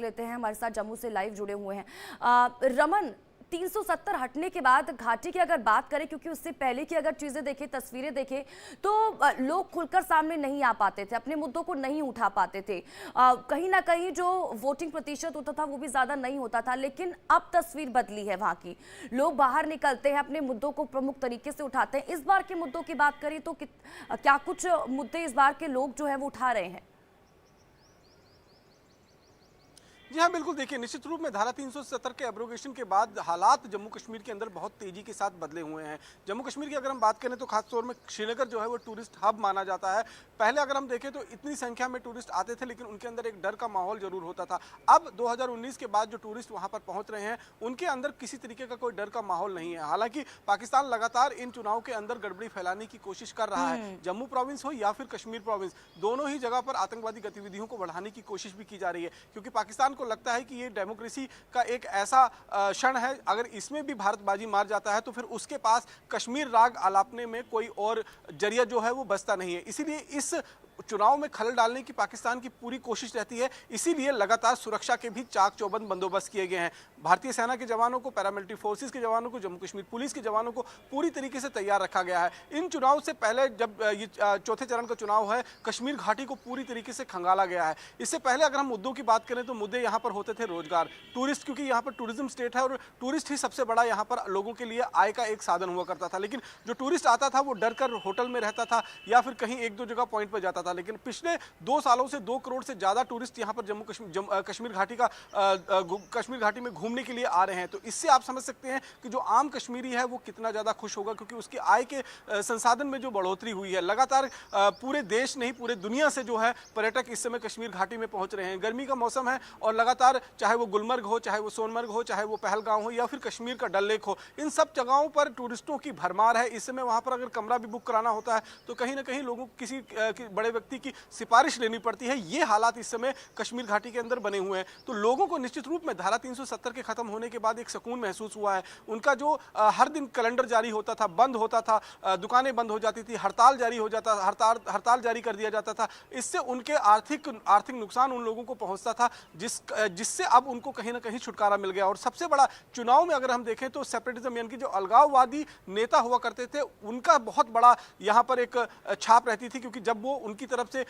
लेते हैं, हमारे साथ जम्मू से लाइव जुड़े हुए हैं रमन। 370 हटने के बाद घाटी की अगर बात करें, क्योंकि उससे पहले की अगर चीजें देखें, तस्वीरें देखें, तो लोग खुलकर सामने नहीं आ पाते थे, अपने मुद्दों को नहीं उठा पाते थे। कहीं ना कहीं जो वोटिंग प्रतिशत होता था वो भी ज्यादा नहीं होता था। लेकिन अब तस्वीर बदली है, वहां की लोग बाहर निकलते हैं, अपने मुद्दों को प्रमुख तरीके से उठाते हैं। इस बार के मुद्दों की बात करें तो क्या कुछ मुद्दे इस बार के लोग जो है वो उठा रहे हैं? जी हाँ, बिल्कुल। देखिए, निश्चित रूप में धारा 370 के एब्रोगेशन के बाद हालात जम्मू कश्मीर के अंदर बहुत तेजी के साथ बदले हुए हैं। जम्मू कश्मीर की अगर हम बात करें तो खासतौर में श्रीनगर जो है वो टूरिस्ट हब माना जाता है। पहले अगर हम देखें तो इतनी संख्या में टूरिस्ट आते थे, लेकिन उनके अंदर एक डर का माहौल जरूर होता था। अब 2019 के बाद जो टूरिस्ट वहां पर पहुंच रहे हैं, उनके अंदर किसी तरीके का कोई डर का माहौल नहीं है। हालांकि पाकिस्तान लगातार इन चुनाव के अंदर गड़बड़ी फैलाने की कोशिश कर रहा है। जम्मू प्रोविंस हो या फिर कश्मीर प्रोविंस, दोनों ही जगह पर आतंकवादी गतिविधियों को बढ़ाने की कोशिश भी की जा रही है, क्योंकि पाकिस्तान को लगता है कि ये डेमोक्रेसी का एक ऐसा क्षण है, अगर इसमें भी भारत बाजी मार जाता है तो फिर उसके पास कश्मीर राग आलापने में कोई और जरिया जो है वो बचता नहीं है। इसीलिए इस चुनाव में खलल डालने की पाकिस्तान की पूरी कोशिश रहती है। इसीलिए लगातार सुरक्षा के भी चाक चौबंद बंदोबस्त किए गए हैं। भारतीय सेना के जवानों को, पैरामिलिट्री फोर्सेस के जवानों को, जम्मू कश्मीर पुलिस के जवानों को पूरी तरीके से तैयार रखा गया है। इन चुनाव से पहले जब ये चौथे चरण का चुनाव है, कश्मीर घाटी को पूरी तरीके से खंगाला गया है। इससे पहले अगर हम मुद्दों की बात करें तो मुद्दे यहाँ पर होते थे रोजगार, टूरिस्ट, क्योंकि यहाँ पर टूरिज्म स्टेट है और टूरिस्ट ही सबसे बड़ा यहाँ पर लोगों के लिए आय का एक साधन हुआ करता था। लेकिन जो टूरिस्ट आता था वो डर कर होटल में रहता था या फिर कहीं एक दो जगह पॉइंट पर जाता था। लेकिन पिछले 2 सालों से 2 करोड़ से ज्यादा टूरिस्ट यहाँ पर कश्मीर घाटी में घूमने के लिए आ रहे हैं। तो इससे आप समझ सकते हैं कि जो आम कश्मीरी है वो कितना ज्यादा खुश होगा, क्योंकि उसकी आय के संसाधन में जो बढ़ोतरी हुई है। लगातार पूरे देश नहीं, पूरे दुनिया से जो है पर्यटक इस समय कश्मीर घाटी में पहुंच रहे हैं। गर्मी का मौसम है और लगातार चाहे वो गुलमर्ग हो, चाहे वो सोनमर्ग हो, चाहे वो पहलगांव हो या फिर कश्मीर का डल लेक हो, इन सब जगहों पर टूरिस्टों की भरमार है। इस समय वहां पर अगर कमरा भी बुक कराना होता है तो कहीं ना कहीं लोगों को किसी बड़े व्यक्ति की सिफारिश लेनी पड़ती है। ये हालात इस समय कश्मीर घाटी के अंदर बने हुए हैं। तो लोगों को निश्चित रूप में धारा 370 के खत्म होने के बाद एक सुकून महसूस हुआ है। उनका जो हर दिन कैलेंडर जारी होता था, बंद होता था, दुकानें बंद हो जाती थी, हड़ताल जारी हो जाता, हड़ताल जारी कर दिया जाता था, इससे उनके आर्थिक नुकसान उन लोगों को पहुंचता था, जिससे अब उनको कहीं ना कहीं छुटकारा मिल गया। और सबसे बड़ा चुनाव में अगर हम देखें तो सेपरेटिज्म यानी कि जो अलगाववादी नेता हुआ करते थे, उनका बहुत बड़ा यहाँ पर एक छाप रहती थी, क्योंकि जब वो उनकी तरफ से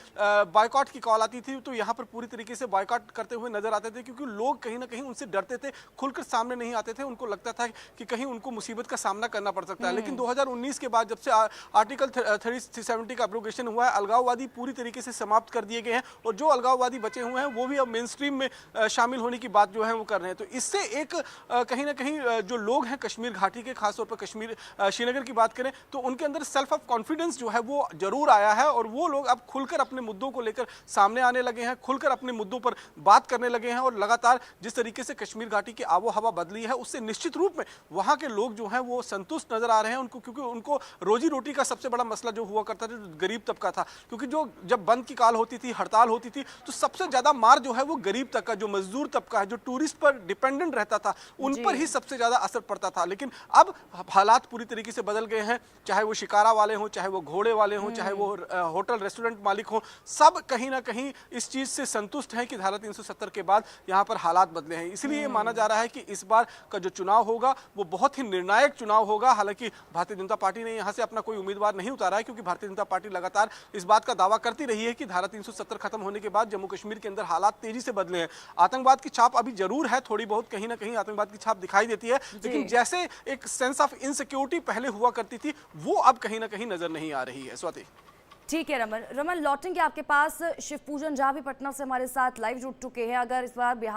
बायकॉट की कॉल आती थी तो यहाँ पर पूरी तरीके से बायकॉट करते हुए नजर आते थे, क्योंकि लोग कहीं ना कहीं उनसे डरते थे, खुलकर सामने नहीं आते थे। उनको लगता था कि कहीं उनको मुसीबत का सामना करना पड़ सकता है। लेकिन 2019 के बाद जब से आर्टिकल 370 का एब्रोगेशन हुआ है, अलगाववादी पूरी तरीके से समाप्त कर दिए गए हैं और जो अलगाववादी बचे हुए हैं वो भी अब मेन स्ट्रीम में शामिल होने की बात जो है वो कर रहे हैं। तो इससे एक कहीं ना कहीं जो लोग हैं कश्मीर घाटी के, खासतौर पर कश्मीर श्रीनगर की बात करें तो उनके अंदर सेल्फ ऑफ कॉन्फिडेंस जो है वो जरूर आया है और वो लोग अब खुलकर अपने मुद्दों को लेकर सामने आने लगे हैं, खुलकर अपने मुद्दों पर बात करने लगे हैं। और लगातार जिस तरीके से कश्मीर घाटी की आबो हवा बदली है, उससे निश्चित रूप में वहां के लोग जो हैं वो संतुष्ट नजर आ रहे हैं उनको, क्योंकि उनको रोजी रोटी का सबसे बड़ा मसला जो हुआ करता था जो गरीब तबका था, क्योंकि जब बंद की काल होती थी, हड़ताल होती थी, तो सबसे ज्यादा मार जो है वो गरीब तबका, जो मजदूर तबका है, जो टूरिस्ट पर डिपेंडेंट रहता था, उन पर ही सबसे ज्यादा असर पड़ता था। लेकिन अब हालात पूरी तरीके से बदल गए हैं, चाहे वो शिकारा वाले हों, चाहे वो घोड़े वाले हों, चाहे वो होटल रेस्टोरेंट मालिक हों, सब कहीं ना कहीं इस चीज से संतुष्ट हैं कि धारा 370 के बाद यहाँ पर हालात बदले हैं। इसलिए ये माना जा रहा है कि इस बार का जो चुनाव होगा वो बहुत ही निर्णायक चुनाव होगा। हालांकि भारतीय जनता पार्टी ने यहाँ से अपना कोई उम्मीदवार नहीं उतारा है, क्योंकि भारतीय जनता पार्टी लगातार इस बात का दावा करती रही है कि धारा 370 खत्म होने के बाद जम्मू कश्मीर के अंदर हालात तेजी से बदले हैं। आतंकवाद की छाप अभी जरूर है, थोड़ी बहुत कहीं ना कहीं आतंकवाद की छाप दिखाई देती है, लेकिन जैसे एक सेंस ऑफ इनसिक्योरिटी पहले हुआ करती थी वो अब कहीं ना कहीं नजर नहीं आ रही है। स्वाति, ठीक है रमन, लौटेंगे आपके पास। शिव पूजन झा भी पटना से हमारे साथ लाइव जुड़ चुके हैं। अगर इस बार बिहार